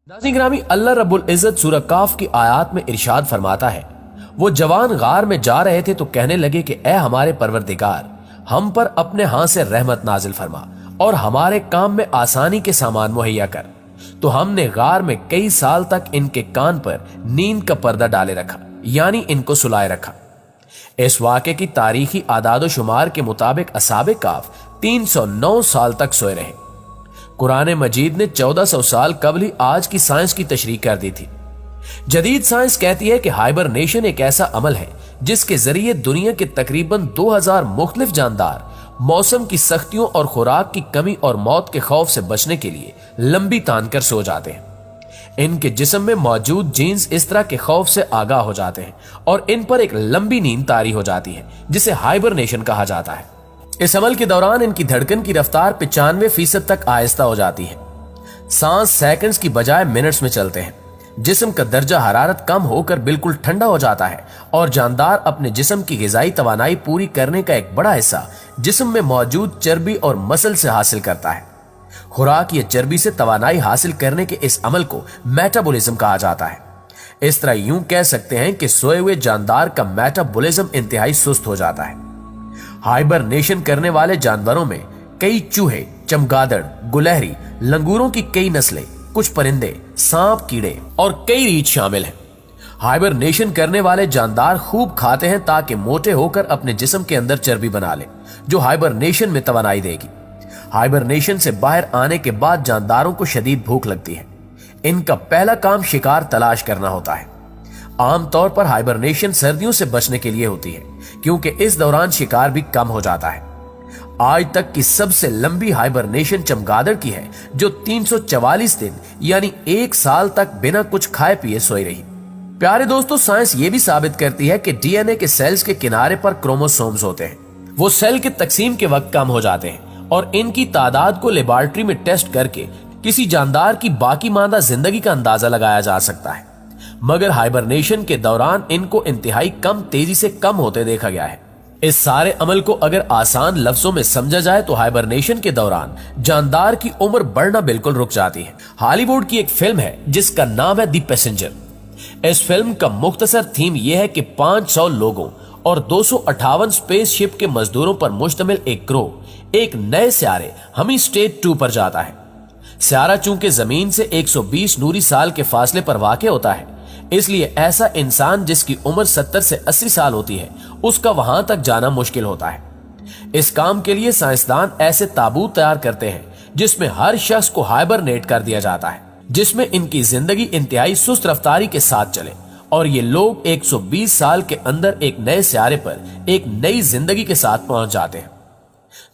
नाज़रीन ग्रामी, अल्लाह रब्बुल इज़्ज़त सूरह काफ की आयत में इरशाद फरमाता है, वो जवान गार में जा रहे थे तो कहने लगे कि ए हमारे परवरदिगार, हम पर अपने हाथ से रहमत नाजिल फरमा और हमारे काम में आसानी के सामान मुहैया कर। तो हमने गार में कई साल तक इनके कान पर नींद का पर्दा डाले रखा, यानी इनको सुलाए रखा। इस वाक़े की तारीखी आदाद शुमार के मुताबिक असहाबे काफ 309 साल तक सोए रहे। कुरान मजीद ने 1400 साल कबल ही आज की साइंस की तशरीह कर दी थी। जदीद साइंस कहती है कि हाइबरनेशन एक ऐसा अमल है जिसके जरिए दुनिया के तकरीबन 2000 मुख्तलिफ जानदार मौसम की सख्तियों और खुराक की कमी और मौत के खौफ से बचने के लिए लंबी तान कर सो जाते हैं। इनके जिस्म में मौजूद जीन्स इस तरह के खौफ से आगाह हो जाते हैं और इन पर एक लंबी नींद तारी हो जाती है जिसे हाइबरनेशन कहा जाता है। इस अमल के दौरान इनकी धड़कन की रफ्तार 95% तक आहिस्ता हो जाती है। सांस सेकंड्स की बजाय मिनट्स में चलते हैं। जिस्म का दर्जा हरारत कम होकर बिल्कुल ठंडा हो जाता है और जानदार अपने जिस्म की ग़िज़ाई तवानाई पूरी करने का एक बड़ा हिस्सा जिस्म में मौजूद चर्बी और मसल से हासिल करता है। खुराक या चर्बी से तवानाई हासिल करने के इस अमल को मेटाबॉलिज्म कहा जाता है। इस तरह यूं कह सकते हैं कि सोए हुए जानदार का मेटाबॉलिज्म इंतहाई सुस्त हो जाता है। हाइबरनेशन करने वाले जानवरों में कई चूहे, चमगादड़, गुलहरी, लंगूरों की कई नस्लें, कुछ परिंदे, सांप, कीड़े और कई रीछ शामिल हैं। हाइबरनेशन करने वाले जानदार खूब खाते हैं ताकि मोटे होकर अपने जिस्म के अंदर चर्बी बना ले, जो हाइबरनेशन में तवानाई देगी। हाइबरनेशन से बाहर आने के बाद जानदारों को शदीद भूख लगती है। इनका पहला काम शिकार तलाश करना होता है। आमतौर पर हाइबरनेशन सर्दियों से बचने के लिए होती है, क्योंकि इस दौरान शिकार भी कम हो जाता है। आज तक की सबसे लंबी हाइबरनेशन चमगादड़ की है, जो 344 दिन यानी 1 साल तक बिना कुछ खाए पिए सोई रही। प्यारे दोस्तों, साइंस ये भी साबित करती है कि डीएनए के सेल्स के किनारे पर क्रोमोसोम्स होते हैं। वो सेल के तकसीम के वक्त कम हो जाते हैं और इनकी तादाद को लेबोरेटरी में टेस्ट करके किसी जानदार की बाकी मादा जिंदगी का अंदाजा लगाया जा सकता है। मगर हाइबरनेशन के दौरान इनको इंतहाई कम तेजी से कम होते देखा गया है। इस सारे अमल को अगर आसान लफ्जों में समझा जाए तो हाइबरनेशन के दौरान जानदार की उम्र बढ़ना बिल्कुल रुक जाती है। हॉलीवुड की एक फिल्म है जिसका नाम है दी पैसेंजर। इस फिल्म का मुख्तसर थीम यह है कि 500 लोगों और 258 स्पेसशिप के मजदूरों पर मुश्तमिल एक ग्रोह एक नए सियारे हमी स्टेट 2 पर जाता है। सियारा चूंकि जमीन से 120 नूरी साल के फासले पर वाक़ होता है, इसलिए ऐसा इंसान जिसकी उम्र 70 से 80 साल होती है, उसका वहां तक जाना मुश्किल होता है। इस काम के लिए साइंसदान ऐसे ताबूत तैयार करते हैं जिसमें हर शख्स को हाइबरनेट कर दिया जाता है, जिसमें इनकी जिंदगी इंतहाई सुस्त रफ्तारी के साथ चले और ये लोग 120 साल के अंदर एक नए सियारे पर एक नई जिंदगी के साथ पहुंच जाते हैं।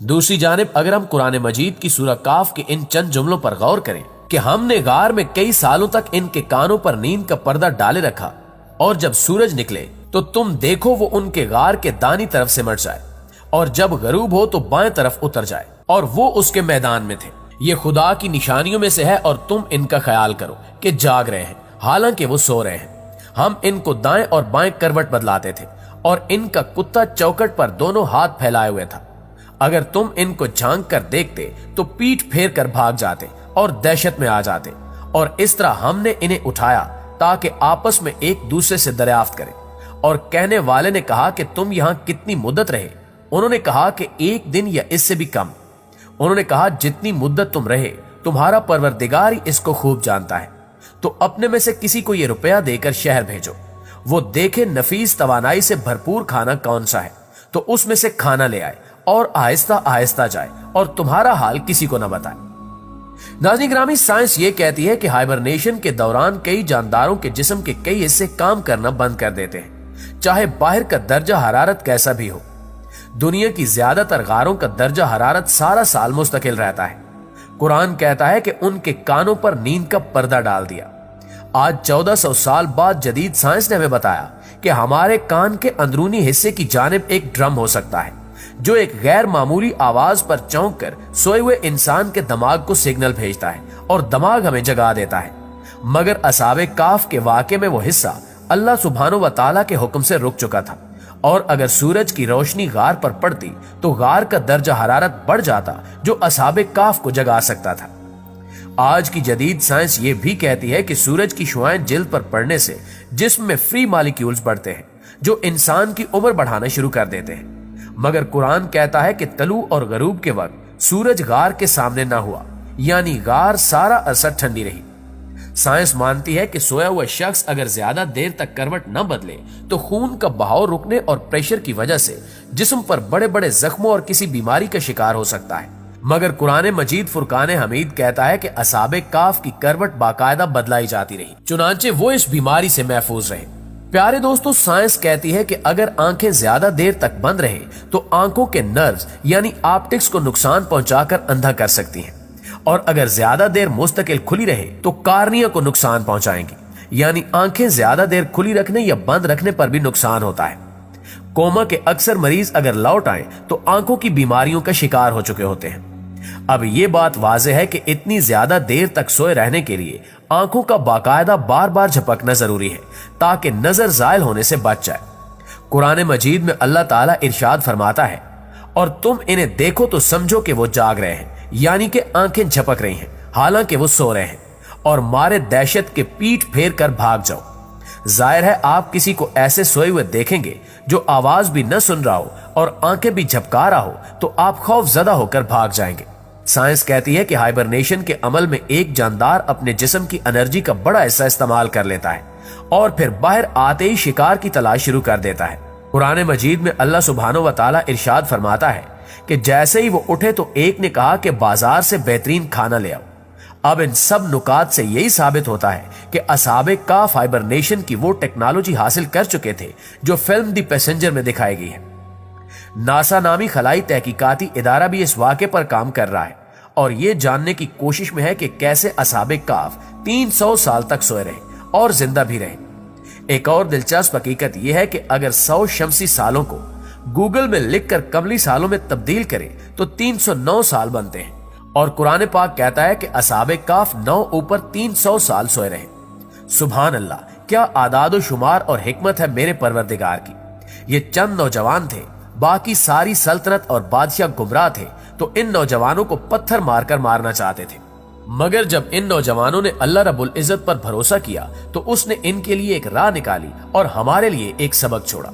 दूसरी जानिब अगर हम कुरान मजीद की सूरह काफ के इन चंद जुमलों पर गौर करें कि हमने गार में कई सालों तक इनके कानों पर नींद का पर्दा डाले रखा और जब सूरज निकले तो तुम देखो वो उनके गार के दानी तरफ सिमट जाए और जब गरूब हो तो बाएं तरफ उतर जाए और वो उसके मैदान में थे। ये खुदा की निशानियों में से है और तुम इनका ख्याल करो कि जाग रहे हैं, हालांकि वो सो रहे हैं। हम इनको दाएं और बाएं करवट बदलाते थे और इनका कुत्ता चौकट पर दोनों हाथ फैलाए हुए था। अगर तुम इनको झांक कर देखते तो पीठ फेर कर भाग जाते और दहशत में आ जाते, और इस तरह हमने इन्हें उठाया ताकि आपस में एक दूसरे से दरियाफ्त करें। और कहने वाले ने कहा कि तुम यहां कितनी मुद्दत रहे? उन्होंने कहा कि 1 दिन या इससे भी कम। उन्होंने कहा जितनी मुद्दत तुम रहे तुम्हारा परवरदिगार ही इसको खूब जानता है। तो अपने में से किसी को ये रुपया देकर शहर भेजो, वो देखे नफीस तवानाई से भरपूर खाना कौन सा है तो उसमें से खाना ले आए और आहिस्ता आहिस्ता जाए और तुम्हारा हाल किसी को न बताए। नाज़रीन ग्रामी, साइंस ये कहती है कि हाइबरनेशन के दौरान कई जानदारों के जिस्म के कई हिस्से काम करना बंद कर देते हैं, चाहे बाहर का दर्जा हरारत कैसा भी हो। दुनिया की ज्यादातर गारों का दर्जा हरारत सारा साल मुस्तकिल रहता है। कुरान कहता है कि उनके कानों पर नींद का पर्दा डाल दिया। आज 1400 साल बाद जदीद साइंस ने हमें बताया कि हमारे कान के अंदरूनी हिस्से की जानिब एक ड्रम हो सकता है जो एक गैर मामूली आवाज पर चौंक कर सोए हुए इंसान के दिमाग को सिग्नल भेजता है और दिमाग हमें जगा देता है। मगर असहाबे काफ के वाक़े में वो हिस्सा अल्लाह सुब्हानो व तआला के हुक्म से रुक चुका था, और अगर सूरज की रोशनी गार पर पड़ती तो गार का दर्जा हरारत बढ़ जाता जो असहाबे काफ को जगा सकता था। آج کی جدید سائنس یہ بھی کہتی ہے کہ سورج کی شعاعیں جلد پر پڑنے سے جسم میں فری مالیکیولز بڑھتے ہیں جو انسان کی عمر بڑھانا شروع کر دیتے ہیں، مگر قرآن کہتا ہے کہ طلوع اور غروب کے وقت سورج غار کے سامنے نہ ہوا، یعنی غار سارا عرصہ ٹھنڈی رہی۔ سائنس مانتی ہے کہ سویا ہوا شخص اگر زیادہ دیر تک کروٹ نہ بدلے تو خون کا بہاؤ رکنے اور پریشر کی وجہ سے جسم پر بڑے بڑے زخموں اور کسی بیماری کا شکار ہو سکتا ہے، مگر قرآن مجید فرقان حمید کہتا ہے کہ اصحاب کاف کی کروٹ باقاعدہ بدلائی جاتی رہی، چنانچہ وہ اس بیماری سے محفوظ رہے۔ پیارے دوستو، سائنس کہتی ہے کہ اگر آنکھیں زیادہ دیر تک بند رہیں تو آنکھوں کے نروز یعنی آپٹکس کو نقصان پہنچا کر اندھا کر سکتی ہیں، اور اگر زیادہ دیر مستقل کھلی رہے تو کارنیا کو نقصان پہنچائیں گی، یعنی آنکھیں زیادہ دیر کھلی رکھنے یا بند رکھنے پر بھی نقصان ہوتا ہے۔ کوما کے اکثر مریض اگر لوٹ آئیں تو آنکھوں کی بیماریوں کا شکار ہو چکے ہوتے ہیں۔ اب یہ بات واضح ہے کہ اتنی زیادہ دیر تک سوئے رہنے کے لیے آنکھوں کا باقاعدہ بار بار جھپکنا ضروری ہے تاکہ نظر زائل ہونے سے بچ جائے۔ قرآن مجید میں اللہ تعالیٰ ارشاد فرماتا ہے، اور تم انہیں دیکھو تو سمجھو کہ وہ جاگ رہے ہیں، یعنی کہ آنکھیں جھپک رہی ہیں حالانکہ وہ سو رہے ہیں، اور مارے دہشت کے پیٹ پھیر کر بھاگ جاؤ۔ ظاہر ہے آپ کسی کو ایسے سوئے ہوئے دیکھیں گے جو آواز بھی نہ سن رہا ہو اور آنکھیں بھی جھپکا رہا ہو تو آپ خوف زدہ ہو کر بھاگ جائیں گے۔ سائنس کہتی ہے کہ ہائبرنیشن کے عمل میں ایک جاندار اپنے جسم کی انرجی کا بڑا حصہ استعمال کر لیتا ہے اور پھر باہر آتے ہی شکار کی تلاش شروع کر دیتا ہے۔ قرآن مجید میں اللہ سبحانہ و تعالیٰ ارشاد فرماتا ہے کہ جیسے ہی وہ اٹھے تو ایک نے کہا کہ بازار سے بہترین کھانا لے آؤ۔ اب ان سب نکات سے یہی ثابت ہوتا ہے کہ اصحاب کاف ہائبرنیشن کی وہ ٹیکنالوجی حاصل کر چکے تھے جو فلم دی پیسنجر میں دکھائی گئی ہے۔ ناسا نامی خلائی تحقیقاتی ادارہ بھی اس واقعے پر کام کر رہا ہے اور یہ جاننے کی کوشش میں ہے کہ کیسے اصحاب کاف 300 سال تک سوئے رہے اور زندہ بھی رہے۔ ایک اور دلچسپ حقیقت یہ ہے کہ اگر 100 شمسی سالوں کو گوگل میں لکھ کر قمری سالوں میں تبدیل کرے تو 309 سال بنتے ہیں، اور قرآن پاک کہتا ہے کہ اصحاب کاف 9 اوپر 300 سال سوئے رہے۔ سبحان اللہ، کیا اعداد و شمار اور حکمت ہے میرے پروردگار کی۔ یہ چند نوجوان تھے، باقی ساری سلطنت اور بادشاہ گمراہ تھے تو ان نوجوانوں کو پتھر مار کر مارنا چاہتے تھے، مگر جب ان نوجوانوں نے اللہ رب العزت پر بھروسہ کیا تو اس نے ان کے لیے ایک راہ نکالی اور ہمارے لیے ایک سبق چھوڑا۔